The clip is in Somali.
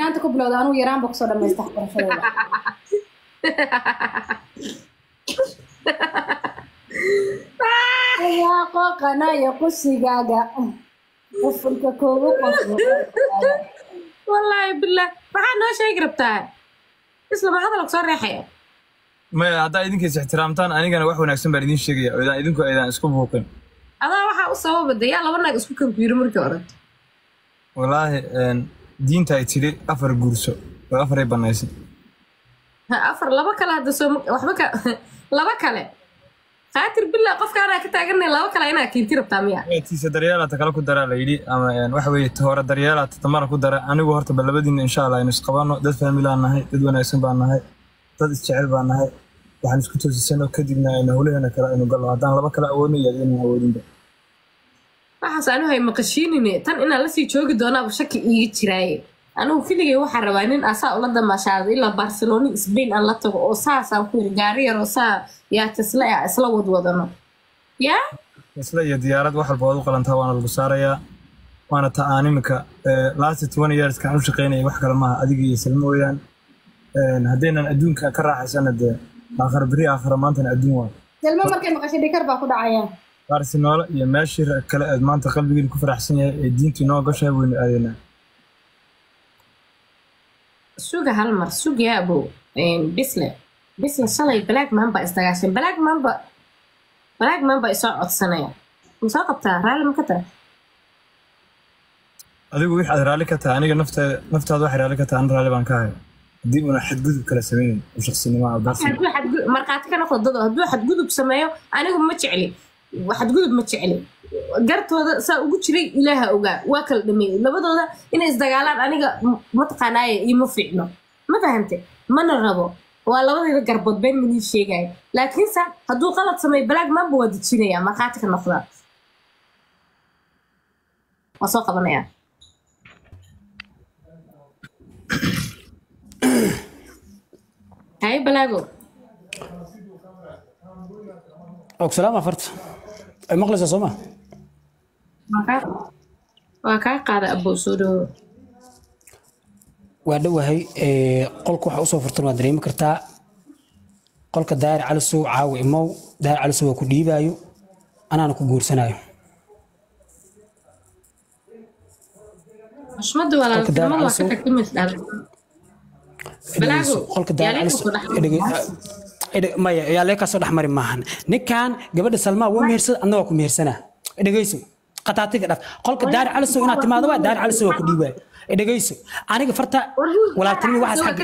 yaraanta ku bilowda anuu yaraan ba kusoo dhamaysta waxbarashadooda yaa qooqanaya qusigaaga qofka koogu qofka wallaahi billah maxaa noo sheegi rabtaa isla ma hadal soo reexaya ما هذا يدينك احترامتان أنا كنا واحد ونكسب بردين شقية وإذا يدينكوا إذا اسكوب هوكن adaa waxaa u sababa dayaa laba naag isku kambiiro markii hore والله دين تايتري أفر جورسو وأفر يبنايس afar laba kale hadda soo waxba ka laba kale qaatir billah qofka ana ka taaganay laba kale inaa kiinti rabtaa miya تيسا دريالة تكلا كدرا ليدي أما واحد ويتهور دريالة تتمر كدرا أنا وهرت بلبدين إن شاء الله نسقبانو دد فهم لنا هاي دد ونايسن بان هاي dad isjecel baan nahay waxaan isku toosisano kadibna ayna hawlahana kala aynu galno haddaan laba kala awoodna iyo inaan awoodinba waxaas anu hay maqashiinine tan inaan lasii joogi doonaaba shaki iiga jiraaye anugu filigay waxaa rabaa nin asaa ula damaashaada ilaa barcelona spain aan la tago oo saasaan ku yiri gaari yar oo saa yaa tasla ah isla wadwadano yaa isla iyo diyaarad wax walba wad u qalantaa waana lagu saarayaa waana ta'aan iminka last 20 years kaan u shaqeynayay wax kale maaha adiga iyo salmo weeyaan haddaynan adduunka ka raaxaysana dee aakhir beri aakhira maantana adduun waa selma markay maqashay dhikar baa ku dhacaya barcelona iyo meeshii kale aad maanta qalbigeena ku faraxsan yahay ee diintu inoo gashay waynu aadeynaa suga hal mar suga abo bisle shalay black mamba isdagaashay black mamba isoo codsanaya musoo qabtaa raalli ma ka tahay adigu wix aad raalli ka tahay aniga naftaada waxay raalli ka tahay an raalli baan ka ahay haddii una xadgudub kala sameynin oo shaqsinimo markhaati ka noqdo dado hadduu xadgudub sameeyo anigu ma jecli xadgudub ma jecli gartooda saa ugu jiray ilaaha ogaa waa kala dhameeyey labadooda inay isdagaalaan aniga mataqaanaaye iima fiicno ma fahante mana rabo waa labadeeda garbood been malii sheegaya laakiinse hadduu qalad sameeyo balaag maanba waa dejinaya markhaati ka noqdaa waa soo qabanaya هاي بلاغو أوك سلامة فرت مقلس صومة وكا قاعد أبو سودو وهذا هي قلك وح أصوف فرتون ودريم كرتا قلك داير على السوق عاو إمو داير على السوق كل بايو أنا كجور سنايو مش مد ولا ما كتكلمت بلاغو قلك داير على السوق ما يا ليك صدق حمر معهن نكان قبل سلمى ومهرس أنا وكم مهرسنا إدغيسو قطعتك داف قلك داير على السوق أنا تماذا داير على السوق كل بايو إدغيسو أنا قفرت ولا ترمي واحد حق